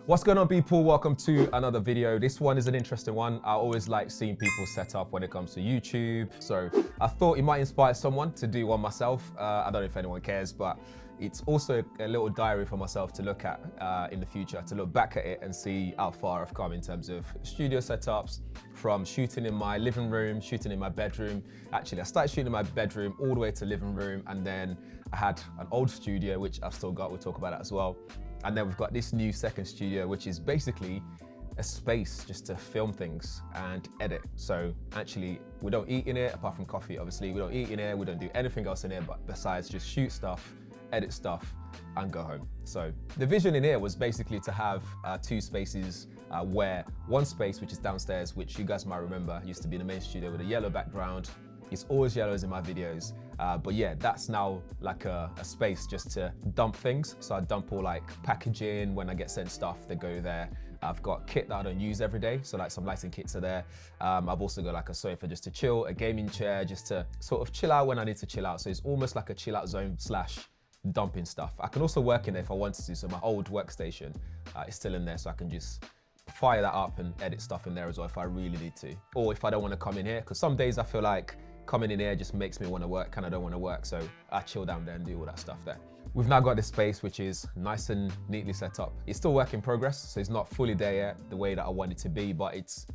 What's going on, people? Welcome to another video. This one is an interesting one. I always like seeing people set up when it comes to YouTube. So I thought it might inspire someone to do one myself. I don't know if anyone cares, but it's also a little diary for myself to look at in the future, to look back at it and see how far I've come in terms of studio setups, from shooting in my living room, shooting in my bedroom. Actually, I started shooting in my bedroom all the way to living room, and then I had an old studio, which I've still got. We'll talk about that as well. And then we've got this new second studio, which is basically a space just to film things and edit. So actually, we don't eat in here, apart from coffee, obviously. We don't eat in here, we don't do anything else in here, but besides just shoot stuff, edit stuff, and go home. So the vision in here was basically to have two spaces where one space, which is downstairs, which you guys might remember, used to be the main studio with a yellow background. It's always yellows in my videos. But yeah, that's now like a space just to dump things. So I dump all like packaging. When I get sent stuff, they go there. I've got kit that I don't use every day. So like some lighting kits are there. I've also got like a sofa just to chill, a gaming chair just to sort of chill out when I need to chill out. So it's almost like a chill out zone / dumping stuff. I can also work in there if I wanted to. So my old workstation is still in there, so I can just fire that up and edit stuff in there as well if I really need to. Or if I don't want to come in here, because some days I feel like coming in here just makes me want to work, and I don't want to work, so I chill down there and do all that stuff there. We've now got this space which is nice and neatly set up. It's still work in progress, so it's not fully there yet, the way that I want it to be, but it's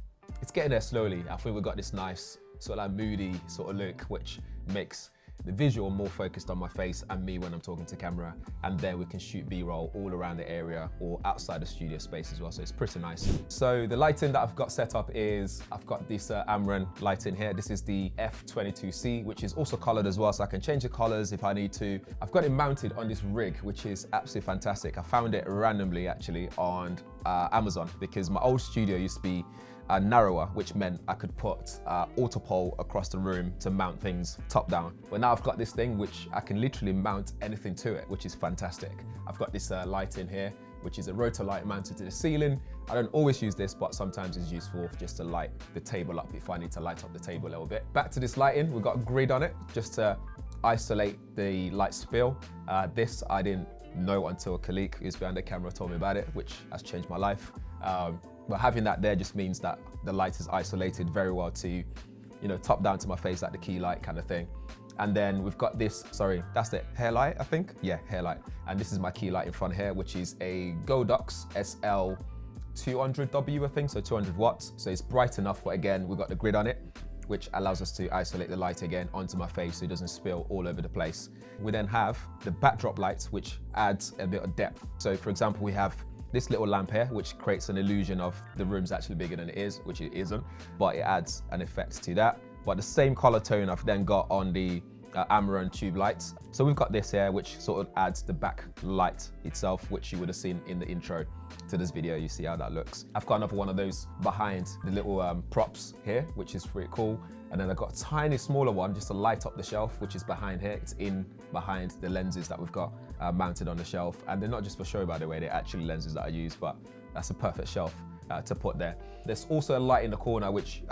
getting there slowly. I think we've got this nice sort of like moody sort of look, which makes the visual more focused on my face and me when I'm talking to camera, and then we can shoot B-roll all around the area or outside the studio space as well, so it's pretty nice. So the lighting that I've got set up is, I've got this Amran lighting here. This is the F22C, which is also colored as well, so I can change the colors if I need to. I've got it mounted on this rig, which is absolutely fantastic. I found it randomly actually on Amazon, because my old studio used to be narrower, which meant I could put auto pole across the room to mount things top down. But now I've got this thing which I can literally mount anything to it, which is fantastic. I've got this light in here, which is a rotor light mounted to the ceiling. I don't always use this, but sometimes it's useful just to light the table up if I need to light up the table a little bit. Back to this lighting, we've got a grid on it just to isolate the light spill. This I didn't know until Khalik, who's behind the camera, told me about it, which has changed my life. But having that there just means that the light is isolated very well to, you know, top down to my face, like the key light kind of thing. And then we've got this, sorry, that's the hair light, I think. Yeah, hair light. And this is my key light in front here, which is a Godox SL200W, I think, so 200 watts. So it's bright enough, but again, we've got the grid on it, which allows us to isolate the light again onto my face so it doesn't spill all over the place. We then have the backdrop lights, which adds a bit of depth. So for example, we have this little lamp here, which creates an illusion of the room's actually bigger than it is, which it isn't, but it adds an effect to that. But the same color tone I've then got on the Amran tube lights. So we've got this here, which sort of adds the back light itself, which you would have seen in the intro to this video. You see how that looks. I've got another one of those behind the little props here, which is pretty cool. And then I've got a tiny smaller one just to light up the shelf, which is behind here. It's in behind the lenses that we've got mounted on the shelf. And they're not just for show, by the way, they're actually lenses that I use, but that's a perfect shelf to put there. There's also a light in the corner, which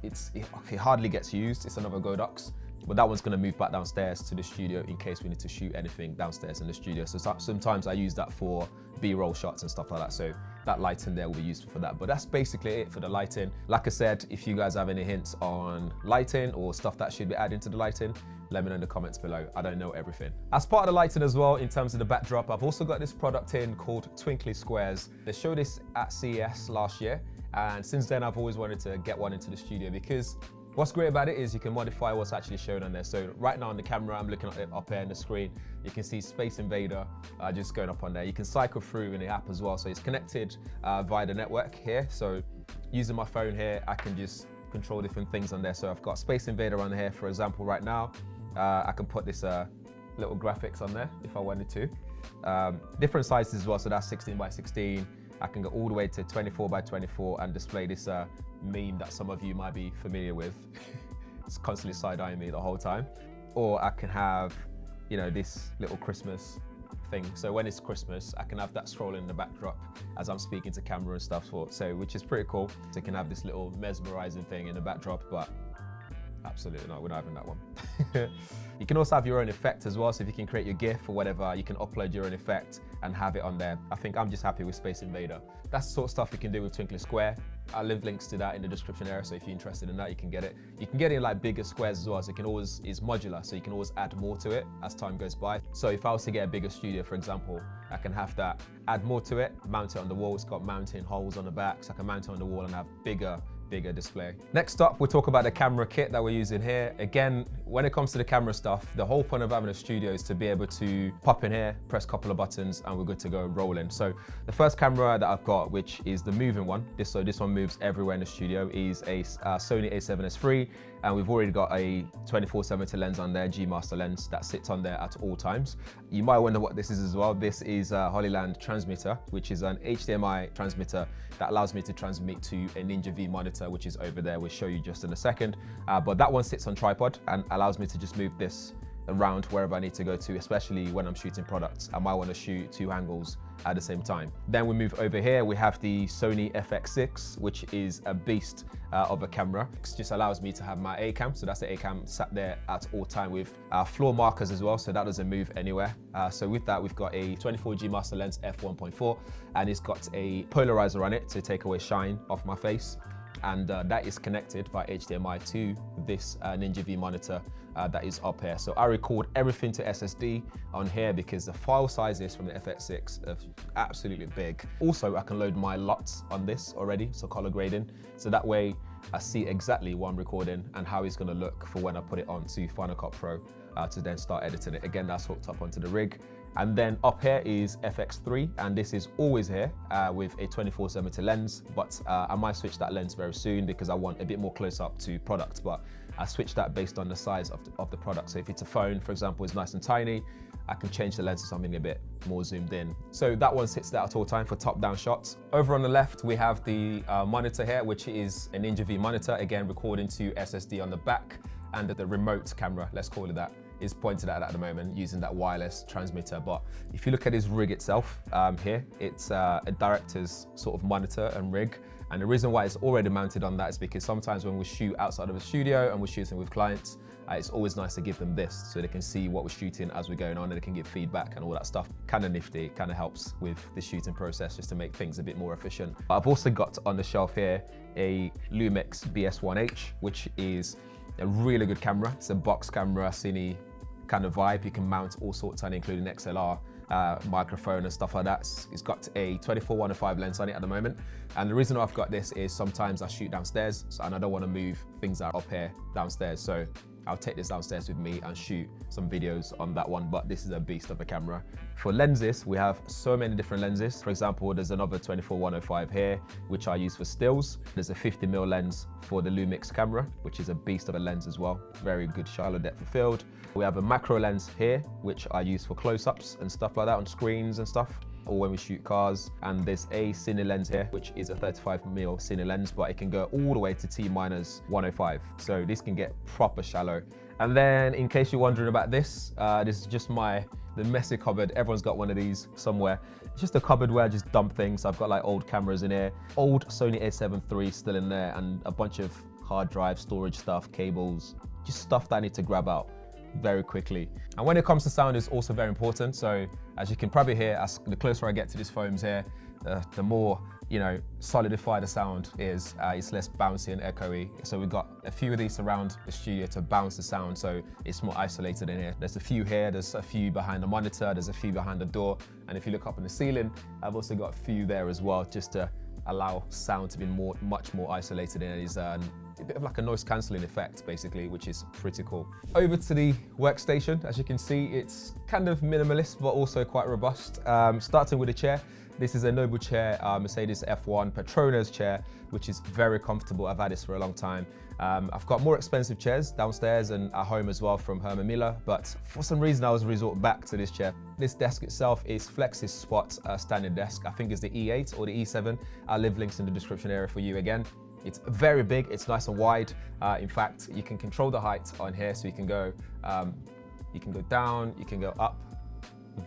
it hardly gets used. It's another Godox, but that one's gonna move back downstairs to the studio in case we need to shoot anything downstairs in the studio. So sometimes I use that for B-roll shots and stuff like that. So that light in there will be useful for that. But that's basically it for the lighting. Like I said, if you guys have any hints on lighting or stuff that should be added to the lighting, let me know in the comments below. I don't know everything. As part of the lighting as well, in terms of the backdrop, I've also got this product in called Twinky Squares. They showed this at CES last year, and since then I've always wanted to get one into the studio, because what's great about it is you can modify what's actually shown on there. So right now on the camera, I'm looking at it up here on the screen. You can see Space Invader just going up on there. You can cycle through in the app as well. So it's connected via the network here. So using my phone here, I can just control different things on there. So I've got Space Invader on here, for example, right now. I can put this little graphics on there if I wanted to. Different sizes as well. So that's 16 by 16. I can go all the way to 24 by 24 and display this meme that some of you might be familiar with. It's constantly side-eyeing me the whole time. Or I can have, you know, this little Christmas thing. So when it's Christmas, I can have that scrolling in the backdrop as I'm speaking to camera and stuff, so which is pretty cool. So you can have this little mesmerizing thing in the backdrop, but Absolutely not, we're not having that one. You can also have your own effect as well, so if you can create your GIF or whatever, you can upload your own effect and have it on there. I think I'm just happy with Space Invader. That's the sort of stuff you can do with Twinky Square. I'll leave links to that in the description area, so if you're interested in that, you can get it. You can get it in like bigger squares as well, so it's modular, so you can always add more to it as time goes by. So if I was to get a bigger studio, for example, I can have that, add more to it, mount it on the wall. It's got mounting holes on the back, so I can mount it on the wall and have bigger display. Next up, we'll talk about the camera kit that we're using here. Again, when it comes to the camera stuff, the whole point of having a studio is to be able to pop in here, press a couple of buttons, and we're good to go rolling. So the first camera that I've got, which is the moving one, this one moves everywhere in the studio, is a Sony a7S III, and we've already got a 24-70 lens on there, G Master lens, that sits on there at all times. You might wonder what this is as well. This is a Hollyland transmitter, which is an HDMI transmitter that allows me to transmit to a Ninja V monitor, which is over there. We'll show you just in a second. But that one sits on tripod and allows me to just move this around wherever I need to go to, especially when I'm shooting products. I might want to shoot 2 angles at the same time. Then we move over here, we have the Sony FX6, which is a beast of a camera. It just allows me to have my A cam, so that's the A cam sat there at all time with floor markers as well, so that doesn't move anywhere. So with that, we've got a 24G master lens f1.4, and it's got a polarizer on it to take away shine off my face. And that is connected by HDMI to this Ninja V monitor that is up here. So I record everything to SSD on here because the file sizes from the FX6 are absolutely big. Also, I can load my LUTs on this already, so color grading. So that way I see exactly what I'm recording and how it's gonna look for when I put it onto Final Cut Pro to then start editing it. Again, that's hooked up onto the rig. And then up here is FX3, and this is always here with a 24-70 lens, but I might switch that lens very soon because I want a bit more close up to product, but I switch that based on the size of the product. So if it's a phone, for example, it's nice and tiny, I can change the lens to something a bit more zoomed in. So that one sits there at all time for top-down shots. Over on the left, we have the monitor here, which is a Ninja V monitor, again, recording to SSD on the back, and the remote camera, let's call it that, is pointed at the moment using that wireless transmitter. But if you look at this rig itself here, it's a director's sort of monitor and rig. And the reason why it's already mounted on that is because sometimes when we shoot outside of a studio and we're shooting with clients, it's always nice to give them this so they can see what we're shooting as we're going on and they can give feedback and all that stuff. Kind of nifty, kind of helps with the shooting process just to make things a bit more efficient. I've also got on the shelf here a Lumix BS1H, which is a really good camera. It's a box camera, cine kind of vibe. You can mount all sorts on it, including XLR, microphone and stuff like that. It's got a 24-105 lens on it at the moment. And the reason I've got this is sometimes I shoot downstairs, and I don't want to move things that are up here downstairs. So I'll take this downstairs with me and shoot some videos on that one, but this is a beast of a camera. For lenses, we have so many different lenses. For example, there's another 24-105 here, which I use for stills. There's a 50mm lens for the Lumix camera, which is a beast of a lens as well. Very good shallow depth of field. We have a macro lens here, which I use for close-ups and stuff like that on screens and stuff, or when we shoot cars. And there's a cine lens here, which is a 35mm cine lens, but it can go all the way to T-105. So this can get proper shallow. And then in case you're wondering about this, this is just the messy cupboard. Everyone's got one of these somewhere. It's just a cupboard where I just dump things. I've got like old cameras in here, old Sony a7 III still in there, and a bunch of hard drive storage stuff, cables, just stuff that I need to grab out very quickly. And when it comes to sound, it's also very important. So as you can probably hear, the closer I get to these foams here, the more, you know, solidified the sound is. It's less bouncy and echoey. So we've got a few of these around the studio to bounce the sound, so it's more isolated in here. There's a few here, there's a few behind the monitor, there's a few behind the door, and if you look up in the ceiling, I've also got a few there as well, just to allow sound to be much more isolated in it. Is a bit of like a noise cancelling effect basically, which is pretty cool. Over to the workstation. As you can see, it's kind of minimalist but also quite robust. Starting with the chair, this is a Noble chair, Mercedes F1 Petronas chair, which is very comfortable. I've had this for a long time. I've got more expensive chairs downstairs and at home as well from Herman Miller, but for some reason I was resort back to this chair. This desk itself is Flex's Spot standing desk. I think it's the E8 or the E7. I'll leave links in the description area for you again. It's very big, it's nice and wide. In fact, you can control the height on here, so you can go down, you can go up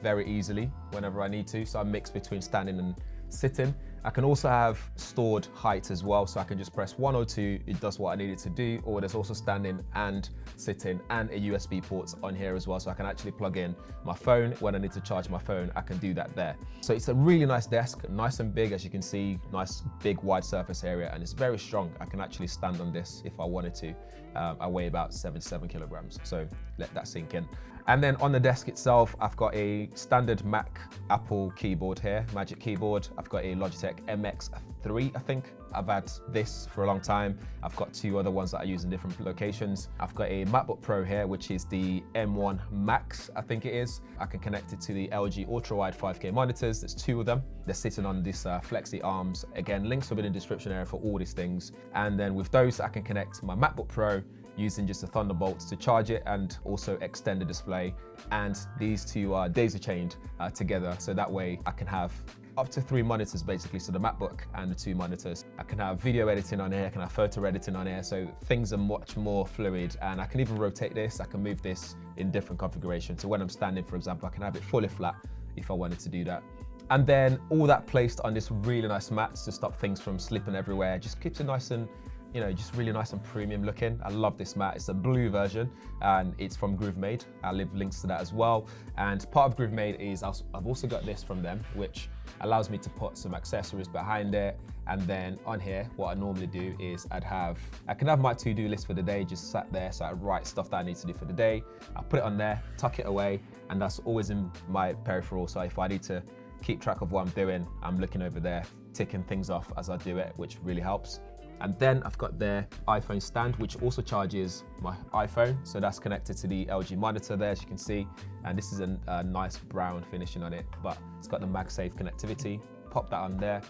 very easily whenever I need to. So I mix between standing and sitting. I can also have stored height as well, so I can just press 1 or 2, it does what I need it to do, or there's also standing and sitting and a USB port on here as well, so I can actually plug in my phone. When I need to charge my phone, I can do that there. So it's a really nice desk, nice and big, as you can see, nice big wide surface area, and it's very strong. I can actually stand on this if I wanted to. I weigh about 77 kilograms, so let that sink in. And then on the desk itself, I've got a standard Mac Apple keyboard here, Magic Keyboard. I've got a Logitech MX3, I think. I've had this for a long time. I've got 2 other ones that I use in different locations. I've got a MacBook Pro here, which is the M1 Max, I think it is. I can connect it to the LG ultra-wide 5K monitors. There's 2 of them. They're sitting on this flexi arms. Again, links will be in the description area for all these things. And then with those, I can connect my MacBook Pro using just a Thunderbolt to charge it and also extend the display. And these 2 are daisy-chained together, so that way I can have up to 3 monitors basically, so the MacBook and the 2 monitors. I can have video editing on here, I can have photo editing on here, so things are much more fluid, and I can even rotate this, I can move this in different configurations. So when I'm standing, for example, I can have it fully flat if I wanted to do that. And then all that placed on this really nice mat to stop things from slipping everywhere, just keeps it nice and, you know, just really nice and premium looking. I love this mat. It's a blue version and it's from GrooveMade. I'll leave links to that as well. And part of GrooveMade is I've also got this from them, which allows me to put some accessories behind it. And then on here, what I normally do is I can have my to-do list for the day just sat there. So I write stuff that I need to do for the day. I put it on there, tuck it away, and that's always in my peripheral. So if I need to keep track of what I'm doing, I'm looking over there, ticking things off as I do it, which really helps. And then I've got their iPhone stand, which also charges my iPhone. So that's connected to the LG monitor there, as you can see. And this is a nice brown finishing on it, but it's got the MagSafe connectivity. Pop that on there,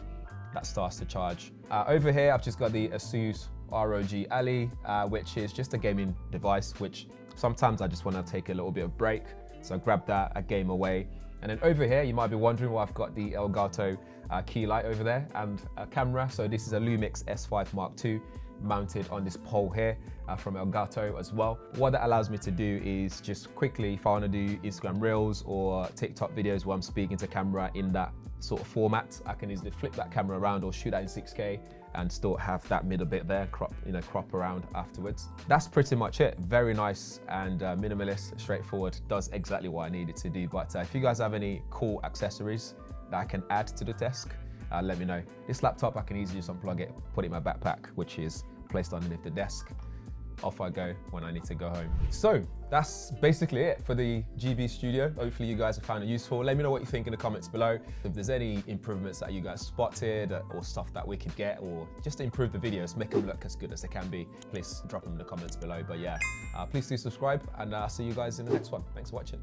that starts to charge. Over here, I've just got the Asus ROG Ally, which is just a gaming device, which sometimes I just want to take a little bit of break. So I grab that, I game away. And then over here, you might be wondering why I've got the Elgato key light over there and a camera. So this is a Lumix S5 Mark II mounted on this pole here from Elgato as well. What that allows me to do is just quickly, if I want to do Instagram Reels or TikTok videos where I'm speaking to camera in that sort of format, I can easily flip that camera around or shoot that in 6K and still have that middle bit there, crop around afterwards. That's pretty much it. Very nice and minimalist, straightforward, does exactly what I needed to do. But if you guys have any cool accessories that I can add to the desk, let me know. This laptop, I can easily just unplug it, put it in my backpack, which is placed underneath the desk. Off I go when I need to go home. So that's basically it for the GB Studio. Hopefully you guys have found it useful. Let me know what you think in the comments below. If there's any improvements that you guys spotted or stuff that we could get, or just to improve the videos, make them look as good as they can be, please drop them in the comments below. But yeah, please do subscribe, and I'll see you guys in the next one. Thanks for watching.